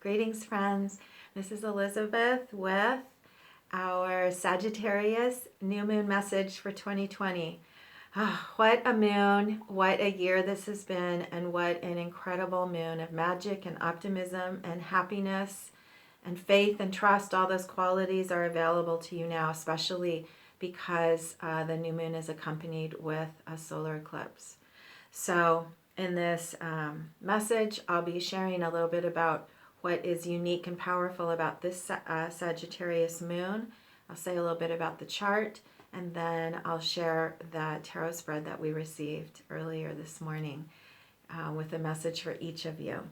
Greetings, friends. This is Elizabeth with our Sagittarius new moon message for 2020. What a moon, what a year this has been, and what an incredible moon of magic and optimism and happiness and faith and trust. All those qualities are available to you now, especially because the new moon is accompanied with a solar eclipse. So in this message, I'll be sharing a little bit about what is unique and powerful about this Sagittarius moon. I'll say a little bit about the chart, and then I'll share the tarot spread that we received earlier this morning with a message for each of you.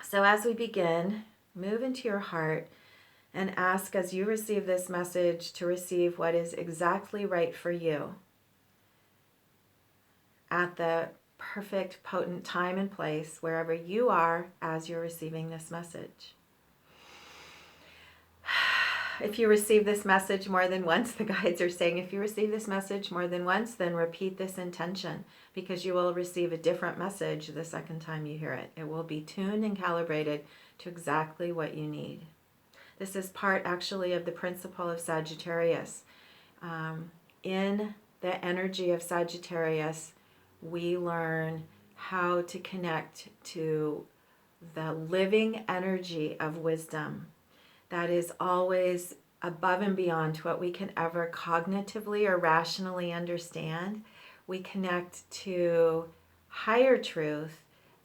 So as we begin, move into your heart and ask, as you receive this message, to receive what is exactly right for you at the perfect, potent time and place wherever you are as you're receiving this message. If you receive this message more than once, the guides are saying, if you receive this message more than once, then repeat this intention, because you will receive a different message the second time you hear it. It will be tuned and calibrated to exactly what you need. This is part actually of the principle of Sagittarius. In the energy of Sagittarius, we learn how to connect to the living energy of wisdom that is always above and beyond what we can ever cognitively or rationally understand. We connect to higher truth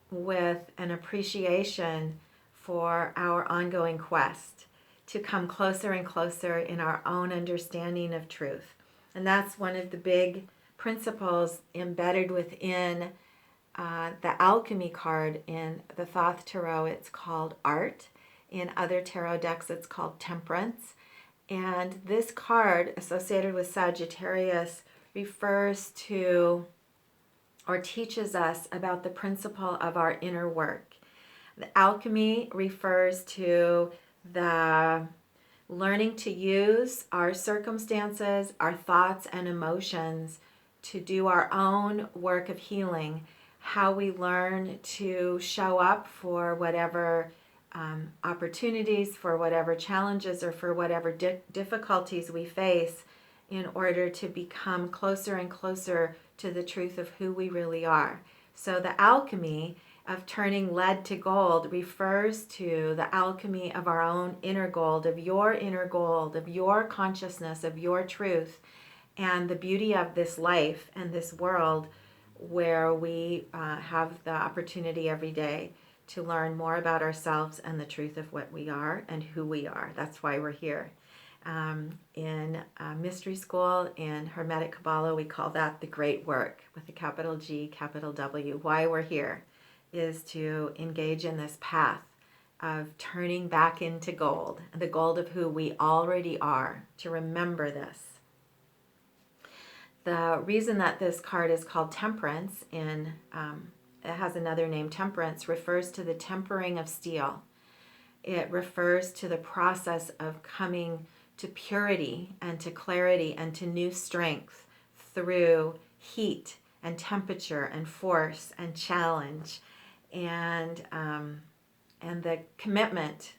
with an appreciation for our ongoing quest to come closer and closer in our own understanding of truth. And that's one of the big principles embedded within the alchemy card in the Thoth Tarot. It's called art. In other tarot decks, it's called temperance. And this card associated with Sagittarius refers to or teaches us about the principle of our inner work. The alchemy refers to the learning to use our circumstances, our thoughts and emotions to do our own work of healing, how we learn to show up for whatever opportunities, for whatever challenges, or for whatever difficulties we face in order to become closer and closer to the truth of who we really are. So the alchemy of turning lead to gold refers to the alchemy of our own inner gold, of your consciousness, of your truth, and the beauty of this life and this world where we have the opportunity every day to learn more about ourselves and the truth of what we are and who we are. That's why we're here. In mystery school, in Hermetic Kabbalah, we call that the great work with a capital G, capital W. Why we're here is to engage in this path of turning back into gold, the gold of who we already are, to remember this. The reason that this card is called Temperance, it has another name, Temperance, refers to the tempering of steel. It refers to the process of coming to purity and to clarity and to new strength through heat and temperature and force and challenge and the commitment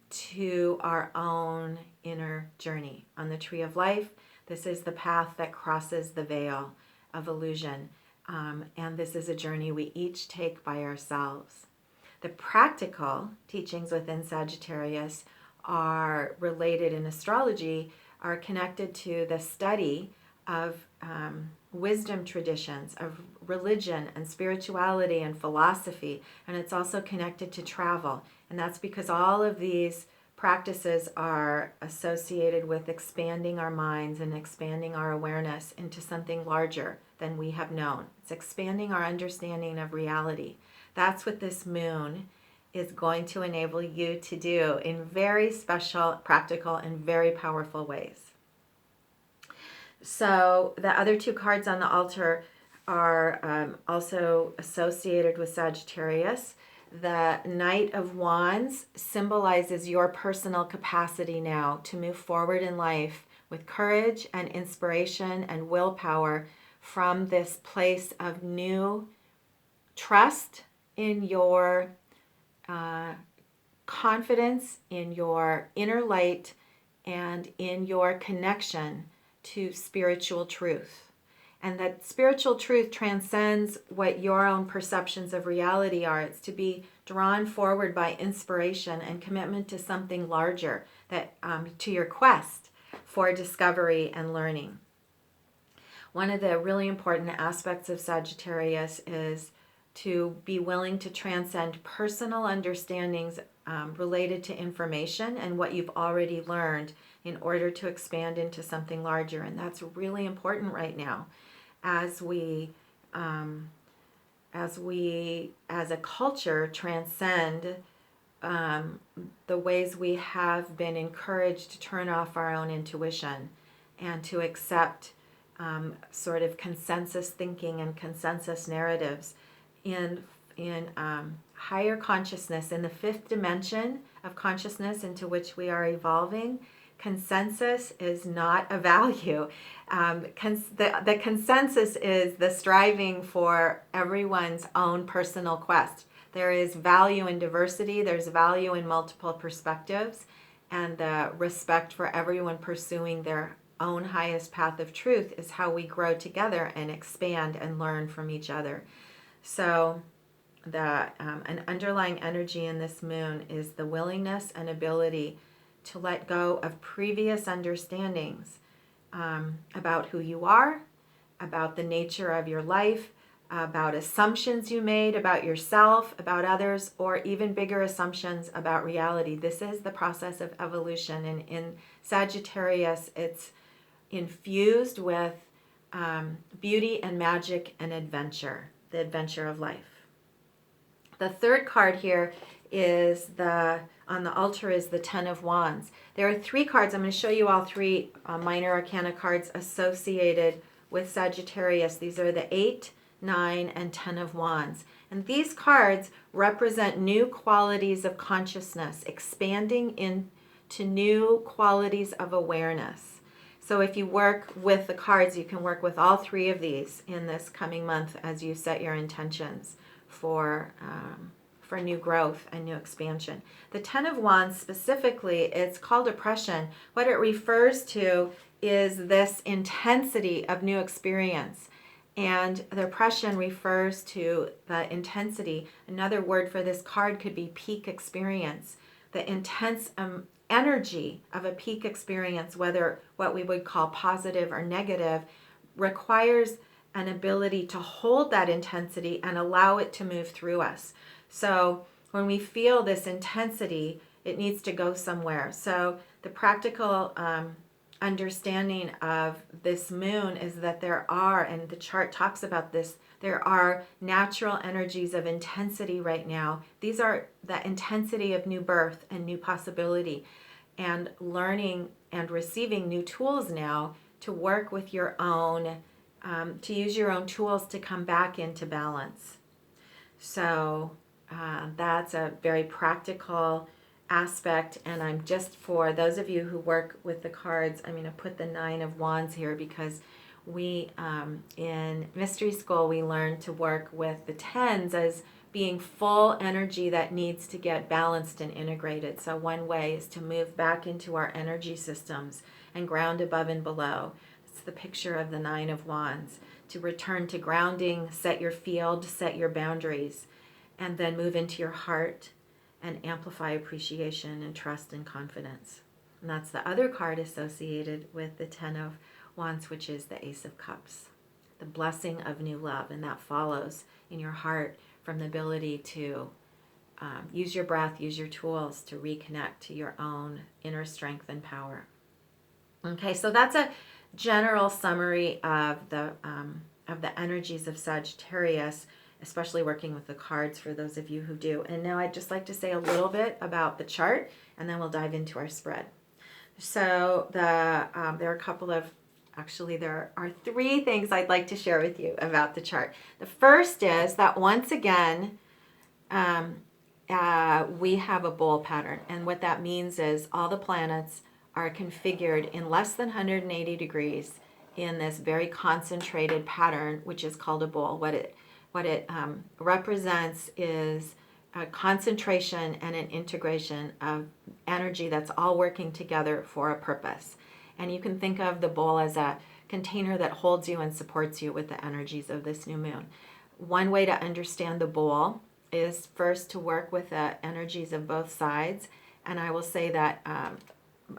to our own inner journey on the tree of life. This is the path that crosses the veil of illusion, and this is a journey we each take by ourselves. The practical teachings within Sagittarius are related in astrology, are connected to the study of wisdom traditions, of religion and spirituality and philosophy, and it's also connected to travel. And that's because all of these practices are associated with expanding our minds and expanding our awareness into something larger than we have known. It's expanding our understanding of reality. That's what this moon is going to enable you to do in very special, practical, and very powerful ways. So the other two cards on the altar are also associated with Sagittarius. The Knight of Wands symbolizes your personal capacity now to move forward in life with courage and inspiration and willpower from this place of new trust in your confidence in your inner light and in your connection to spiritual truth. And that spiritual truth transcends what your own perceptions of reality are. It's to be drawn forward by inspiration and commitment to something larger, that to your quest for discovery and learning. One of the really important aspects of Sagittarius is to be willing to transcend personal understandings related to information and what you've already learned in order to expand into something larger. And that's really important right now as we as a culture transcend the ways we have been encouraged to turn off our own intuition and to accept sort of consensus thinking and consensus narratives. In higher consciousness, in the fifth dimension of consciousness into which we are evolving, consensus is not a value. The consensus is the striving for everyone's own personal quest. There is value in diversity, there's value in multiple perspectives, and the respect for everyone pursuing their own highest path of truth is how we grow together and expand and learn from each other. So an underlying energy in this moon is the willingness and ability to let go of previous understandings about who you are, about the nature of your life, about assumptions you made about yourself, about others, or even bigger assumptions about reality. This is the process of evolution. And in Sagittarius, it's infused with beauty and magic and adventure, the adventure of life. The third card here is on the altar is the Ten of Wands. There are three cards. I'm going to show you all three minor arcana cards associated with Sagittarius. These are the 8, 9, and 10 of Wands. And these cards represent new qualities of consciousness, expanding into new qualities of awareness. So if you work with the cards, you can work with all three of these in this coming month as you set your intentions for new growth and new expansion. The Ten of Wands specifically, it's called oppression. What it refers to is this intensity of new experience. And the oppression refers to the intensity. Another word for this card could be peak experience. The intense energy of a peak experience, whether what we would call positive or negative, requires an ability to hold that intensity and allow it to move through us. So when we feel this intensity, it needs to go somewhere. So the practical understanding of this moon is that there are, and the chart talks about this, there are natural energies of intensity right now. These are the intensity of new birth and new possibility, and learning and receiving new tools now to work with your own, to use your own tools to come back into balance. So that's a very practical aspect, and I'm just, for those of you who work with the cards, I'm going to put the 9 of Wands here because we in mystery school we learn to work with the tens as being full energy that needs to get balanced and integrated. So one way is to move back into our energy systems and ground above and below. It's the picture of the 9 of Wands, to return to grounding, set your field, set your boundaries, and then move into your heart and amplify appreciation and trust and confidence. And that's the other card associated with the 10 of Wands, which is the Ace of Cups, the blessing of new love. And that follows in your heart from the ability to use your breath, use your tools to reconnect to your own inner strength and power. Okay, so that's a general summary of the energies of Sagittarius, especially working with the cards for those of you who do. And now I'd just like to say a little bit about the chart, and then we'll dive into our spread. So there are a couple of, actually there are 3 things I'd like to share with you about the chart. The first is that once again, we have a bowl pattern. And what that means is all the planets are configured in less than 180 degrees in this very concentrated pattern, which is called a bowl. What it represents is a concentration and an integration of energy that's all working together for a purpose. And you can think of the bowl as a container that holds you and supports you with the energies of this new moon. One way to understand the bowl is first to work with the energies of both sides. And I will say that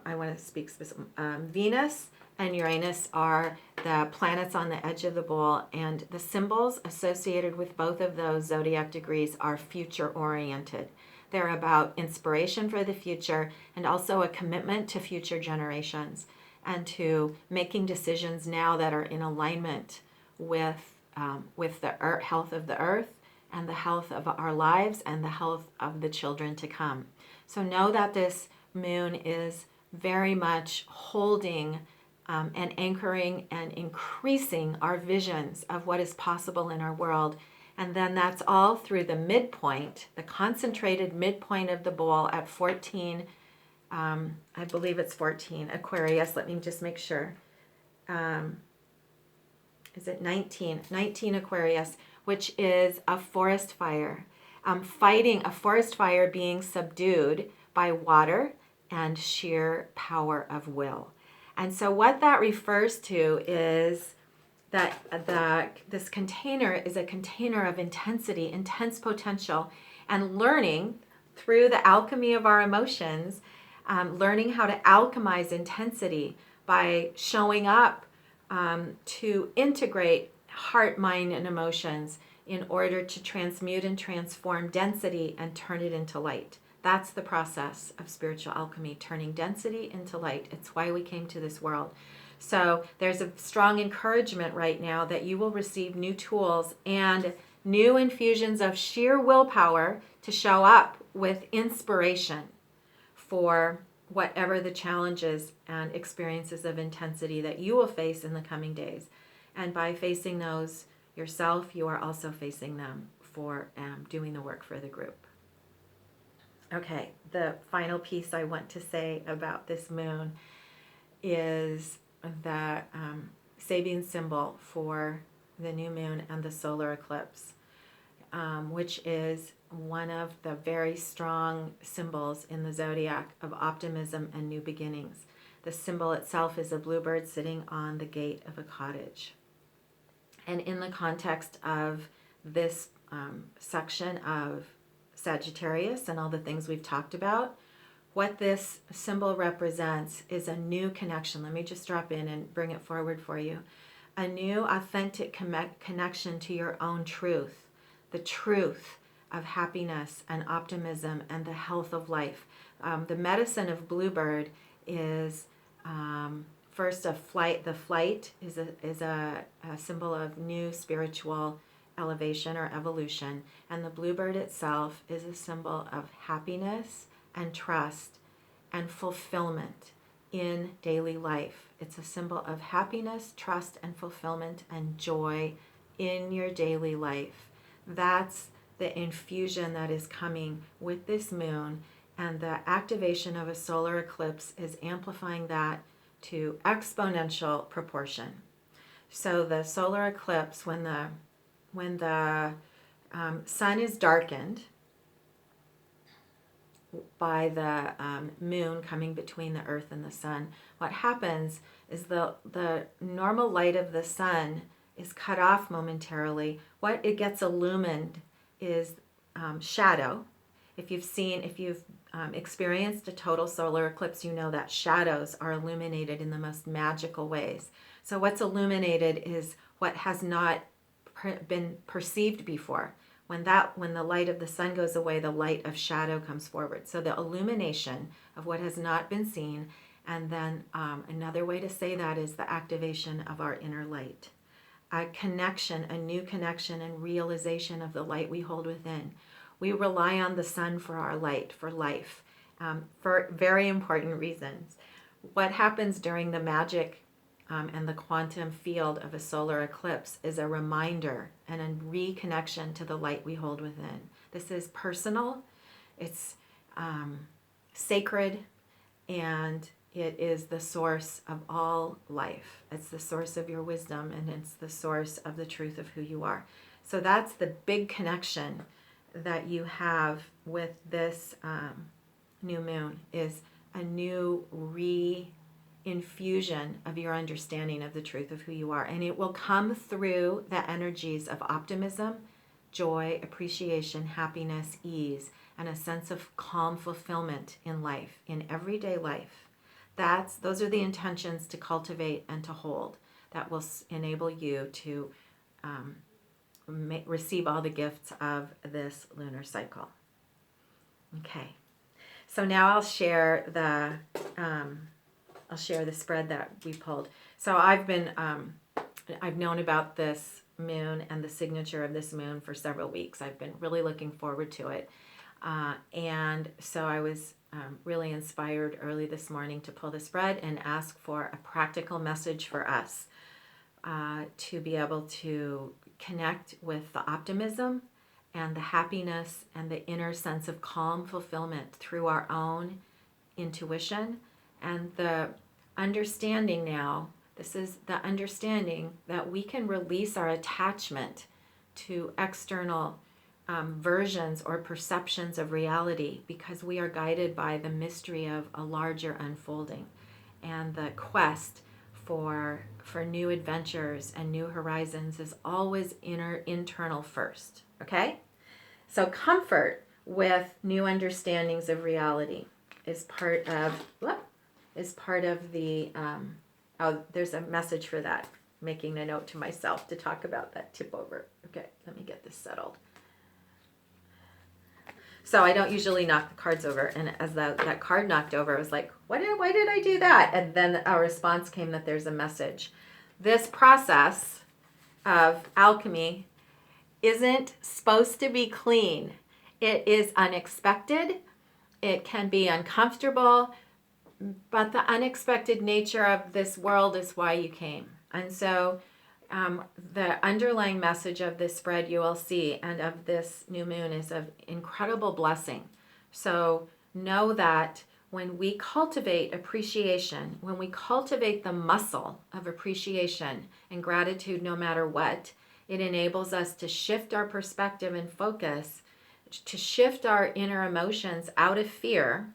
I want to speak specifically. Venus and Uranus are the planets on the edge of the bowl, and the symbols associated with both of those zodiac degrees are future oriented. They're about inspiration for the future and also a commitment to future generations and to making decisions now that are in alignment with the health of the earth and the health of our lives and the health of the children to come. So know that this moon is very much holding and anchoring and increasing our visions of what is possible in our world. And then that's all through the midpoint, the concentrated midpoint of the bowl at 14, I believe it's 14, Aquarius. Let me just make sure. Is it 19? 19 Aquarius, which is a forest fire. Fighting a forest fire being subdued by water and sheer power of will. And so what that refers to is that this container is a container of intensity, intense potential, and learning through the alchemy of our emotions, learning how to alchemize intensity by showing up to integrate heart, mind, and emotions in order to transmute and transform density and turn it into light. That's the process of spiritual alchemy, turning density into light. It's why we came to this world. So there's a strong encouragement right now that you will receive new tools and new infusions of sheer willpower to show up with inspiration for whatever the challenges and experiences of intensity that you will face in the coming days. And by facing those yourself, you are also facing them for doing the work for the group. Okay, the final piece I want to say about this moon is the Sabian symbol for the new moon and the solar eclipse, which is one of the very strong symbols in the zodiac of optimism and new beginnings. The symbol itself is a bluebird sitting on the gate of a cottage. And in the context of this section of Sagittarius and all the things we've talked about, what this symbol represents is a new connection. Let me just drop in and bring it forward for you. A new authentic connection to your own truth, the truth of happiness and optimism and the health of life. The medicine of bluebird is first a flight. The flight is a symbol of new spiritual elevation or evolution, and the bluebird itself is a symbol of happiness and trust and fulfillment in daily life. It's a symbol of happiness, trust, and fulfillment and joy in your daily life. That's the infusion that is coming with this moon, and the activation of a solar eclipse is amplifying that to exponential proportion. So the solar eclipse, when the sun is darkened by the moon coming between the earth and the sun, what happens is the normal light of the sun is cut off momentarily. What it gets illumined is shadow. If you've experienced a total solar eclipse, you know that shadows are illuminated in the most magical ways. So what's illuminated is what has not been perceived before. When the light of the sun goes away, the light of shadow comes forward. So the illumination of what has not been seen. And then another way to say that is the activation of our inner light. A connection, a new connection and realization of the light we hold within. We rely on the sun for our light, for life, for very important reasons. What happens during the magic and the quantum field of a solar eclipse is a reminder and a reconnection to the light we hold within. This is personal, it's sacred, and it is the source of all life. It's the source of your wisdom, and it's the source of the truth of who you are. So that's the big connection that you have with this new moon is a new infusion of your understanding of the truth of who you are. And it will come through the energies of optimism, joy, appreciation, happiness, ease, and a sense of calm fulfillment in life, in everyday life. Those are the intentions to cultivate and to hold that will enable you to receive all the gifts of this lunar cycle. Okay, so now I'll share the spread that we pulled. So I've known about this moon and the signature of this moon for several weeks. I've been really looking forward to it. And so I was really inspired early this morning to pull the spread and ask for a practical message for us to be able to connect with the optimism and the happiness and the inner sense of calm fulfillment through our own intuition and the understanding now. This is the understanding that we can release our attachment to external versions or perceptions of reality because we are guided by the mystery of a larger unfolding and the quest for new adventures and new horizons is always internal first. Okay? So comfort with new understandings of reality is part of the there's a message for that. Making a note to myself to talk about that tip over. Okay, let me get this settled. So I don't usually knock the cards over, and as that card knocked over, I was like, why did I do that? And then a response came that there's a message. This process of alchemy isn't supposed to be clean. It is unexpected. It can be uncomfortable, but the unexpected nature of this world is why you came. And so the underlying message of this spread you will see and of this new moon is of incredible blessing. So know that when we cultivate appreciation, when we cultivate the muscle of appreciation and gratitude no matter what, it enables us to shift our perspective and focus, to shift our inner emotions out of fear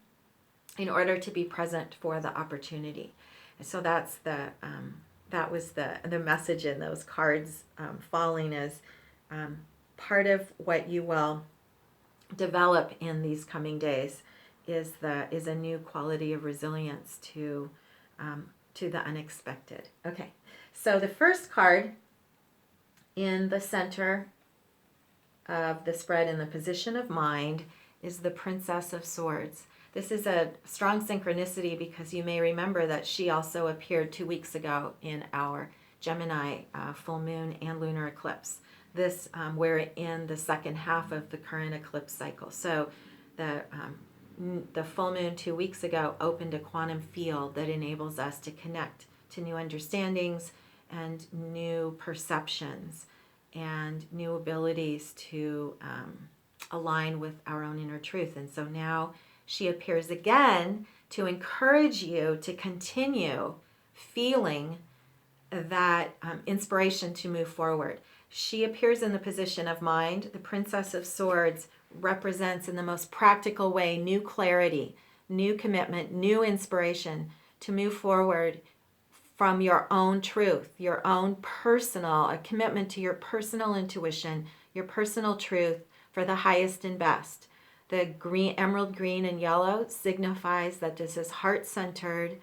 in order to be present for the opportunity. And so that's that was the message in those cards falling as part of what you will develop in these coming days is a new quality of resilience to the unexpected. Okay, so the first card in the center of the spread in the position of mind is the Princess of Swords. This is a strong synchronicity because you may remember that she also appeared 2 weeks ago in our Gemini full moon and lunar eclipse. We're in the second half of the current eclipse cycle. So the full moon 2 weeks ago opened a quantum field that enables us to connect to new understandings and new perceptions and new abilities to align with our own inner truth. And so now she appears again to encourage you to continue feeling that inspiration to move forward. She appears in the position of mind. The Princess of Swords represents in the most practical way new clarity, new commitment, new inspiration to move forward from your own truth, your own a commitment to your personal intuition, your personal truth for the highest and best. The green, emerald green and yellow signifies that this is heart-centered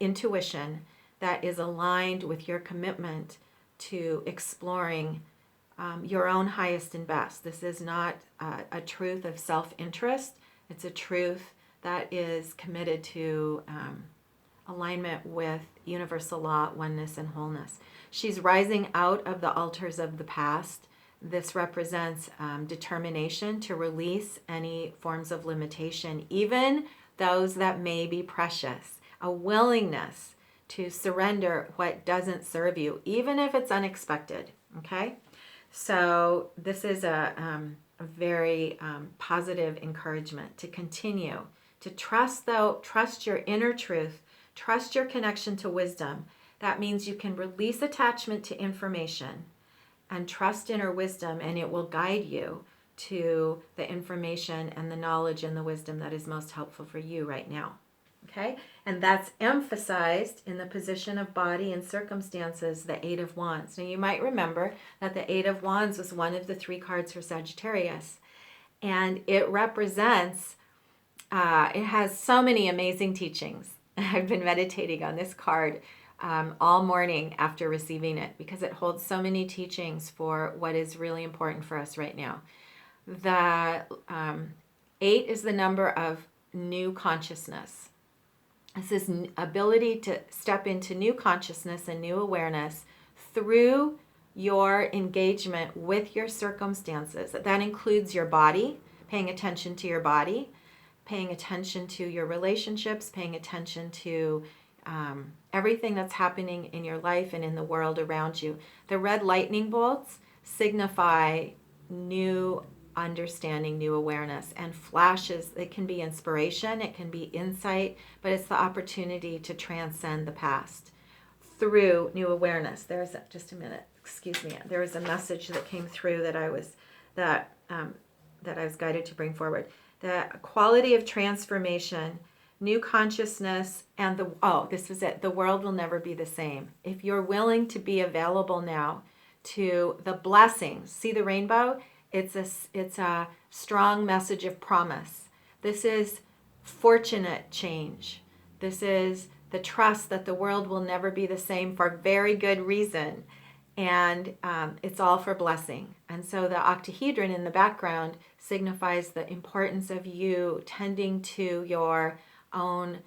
intuition that is aligned with your commitment to exploring your own highest and best. This is not a truth of self-interest. It's a truth that is committed to alignment with universal law, oneness, and wholeness. She's rising out of the altars of the past. This represents determination to release any forms of limitation, even those that may be precious, a willingness to surrender what doesn't serve you, even if it's unexpected, okay? So this is a very positive encouragement to continue to trust your inner truth, trust your connection to wisdom. That means you can release attachment to information and trust inner wisdom, and it will guide you to the information and the knowledge and the wisdom that is most helpful for you right now. Okay? And that's emphasized in the position of body and circumstances, the Eight of Wands. Now, you might remember that the Eight of Wands was one of the 3 cards for Sagittarius. And it represents, it has so many amazing teachings. I've been meditating on this card all morning after receiving it because it holds so many teachings for what is really important for us right now. The 8 is the number of new consciousness. It's this ability to step into new consciousness and new awareness through your engagement with your circumstances. That includes your body, paying attention to your body, paying attention to your relationships, paying attention to everything that's happening in your life and in the world around you. The red lightning bolts signify new understanding, new awareness, and flashes. It can be inspiration, it can be insight, but it's the opportunity to transcend the past through new awareness. There's just a minute, excuse me. There was a message that came through that I was guided to bring forward. The quality of transformation, new consciousness, and this was it. The world will never be the same. If you're willing to be available now to the blessings, see the rainbow? It's a strong message of promise. This is fortunate change. This is the trust that the world will never be the same for very good reason. And it's all for blessing. And so the octahedron in the background signifies the importance of you tending to your own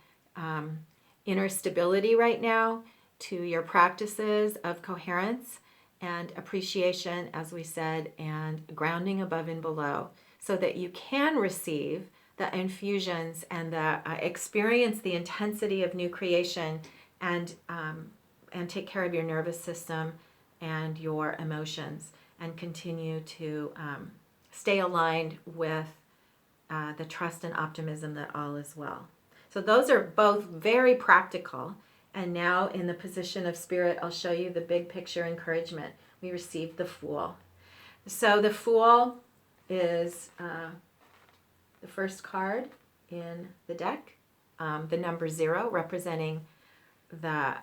inner stability right now, to your practices of coherence and appreciation, as we said, and grounding above and below, so that you can receive the infusions and the experience the intensity of new creation and take care of your nervous system and your emotions, and continue to stay aligned with the trust and optimism that all is well. So those are both very practical. And now in the position of spirit, I'll show you the big picture encouragement. We received the Fool. So the Fool is the first card in the deck, the number 0 representing the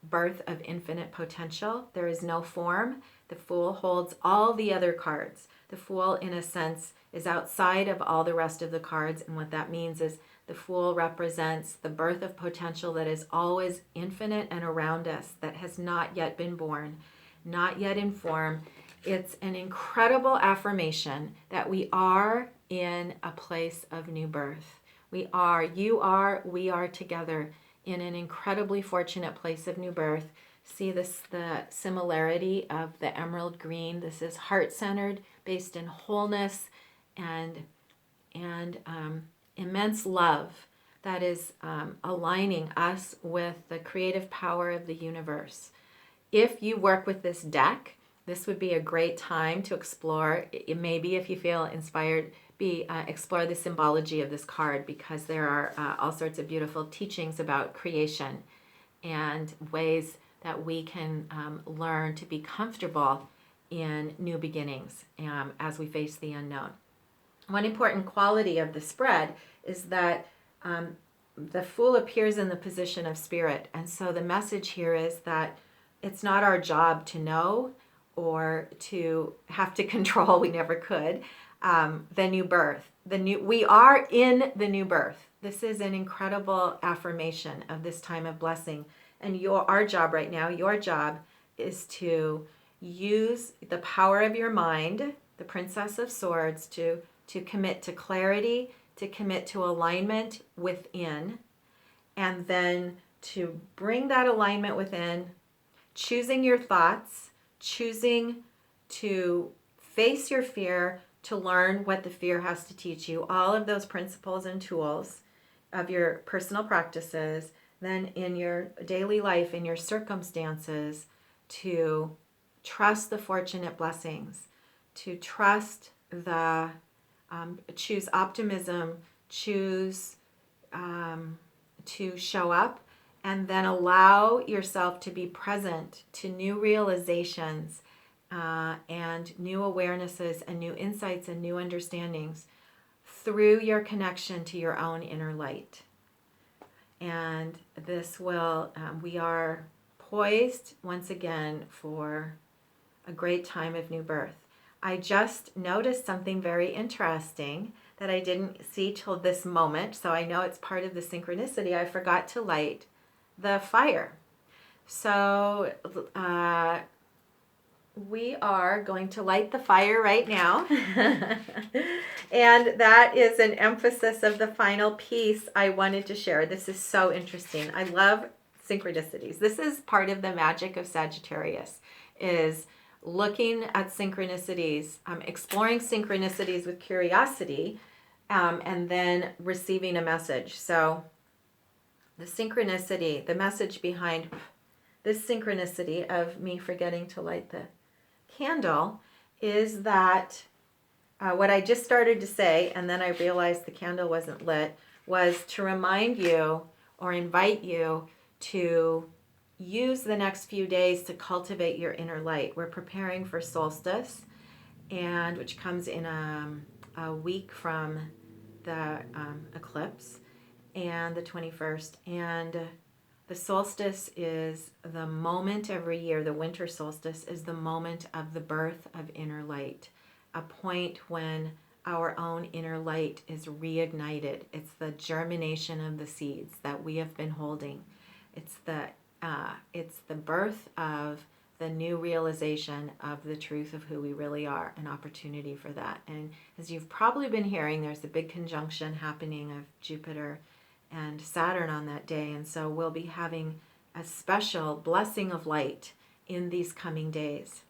birth of infinite potential. There is no form. The Fool holds all the other cards. The Fool, in a sense, is outside of all the rest of the cards, and what that means is the Fool represents the birth of potential that is always infinite and around us, that has not yet been born, not yet in form. It's an incredible affirmation that we are in a place of new birth. We are together in an incredibly fortunate place of new birth. See this, the similarity of the emerald green. This is heart-centered, based in wholeness and immense love that is aligning us with the creative power of the universe. If you work with this deck, this would be a great time to explore. Maybe if you feel inspired, explore the symbology of this card, because there are all sorts of beautiful teachings about creation and ways that we can learn to be comfortable in new beginnings as we face the unknown. One important quality of the spread is that the Fool appears in the position of spirit. And so the message here is that it's not our job to know or to have to control, we never could, the new birth. We are in the new birth. This is an incredible affirmation of this time of blessing. And our job right now, your job is to use the power of your mind, the Princess of Swords, to commit to clarity, to commit to alignment within, and then to bring that alignment within, choosing your thoughts, choosing to face your fear, to learn what the fear has to teach you, all of those principles and tools of your personal practices, then in your daily life, in your circumstances, to trust the fortunate blessings, to trust the choose optimism, choose to show up, and then allow yourself to be present to new realizations and new awarenesses and new insights and new understandings through your connection to your own inner light. And this will, we are poised once again for a great time of new birth. I just noticed something very interesting that I didn't see till this moment, so I know it's part of the synchronicity. I forgot to light the fire. So we are going to light the fire right now. And that is an emphasis of the final piece I wanted to share. This is so interesting. I love synchronicities. This is part of the magic of Sagittarius, is looking at synchronicities, exploring synchronicities with curiosity, and then receiving a message. So the synchronicity, the message behind this synchronicity of me forgetting to light the candle is that what I just started to say, and then I realized the candle wasn't lit, was to remind you or invite you to use the next few days to cultivate your inner light. We're preparing for solstice, and which comes in a week from the eclipse, and the 21st. And the solstice is the moment every year, the winter solstice is the moment of the birth of inner light, a point when our own inner light is reignited. It's the germination of the seeds that we have been holding. It's the birth of the new realization of the truth of who we really are, an opportunity for that. And as you've probably been hearing, there's a big conjunction happening of Jupiter and Saturn on that day, and so we'll be having a special blessing of light in these coming days.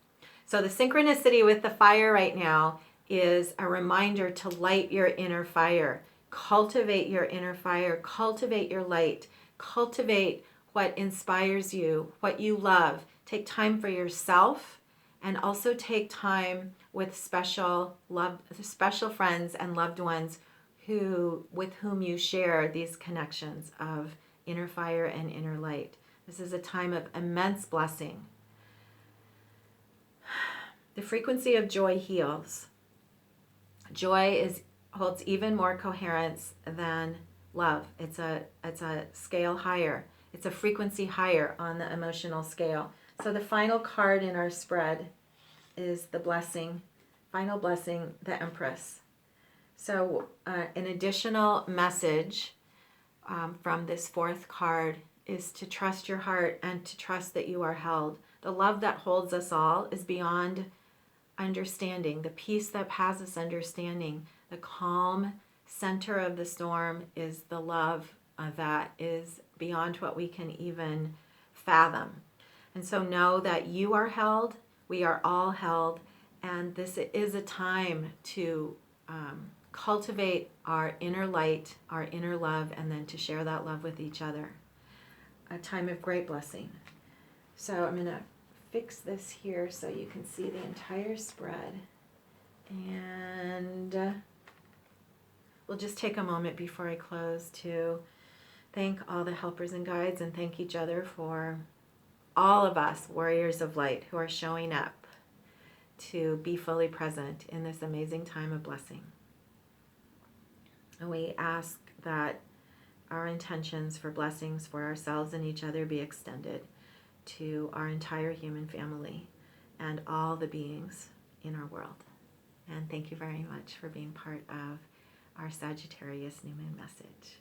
So the synchronicity with the fire right now is a reminder to light your inner fire, cultivate your inner fire, cultivate your light, cultivate what inspires you, what you love. Take time for yourself, and also take time with special friends and loved ones with whom you share these connections of inner fire and inner light. This is a time of immense blessing. The frequency of joy heals. Joy holds even more coherence than love. It's a scale higher. It's a frequency higher on the emotional scale. So the final card in our spread is the blessing, final blessing, the Empress. So an additional message from this fourth card is to trust your heart and to trust that you are held. The love that holds us all is beyond understanding. The peace that passes understanding, the calm center of the storm is the love that is beyond what we can even fathom. And so know that you are held, we are all held, and this is a time to cultivate our inner light, our inner love, and then to share that love with each other. A time of great blessing. So I'm going to fix this here so you can see the entire spread. And we'll just take a moment before I close to thank all the helpers and guides and thank each other for all of us, warriors of light, who are showing up to be fully present in this amazing time of blessing. And we ask that our intentions for blessings for ourselves and each other be extended to our entire human family and all the beings in our world. And thank you very much for being part of our Sagittarius New Moon message.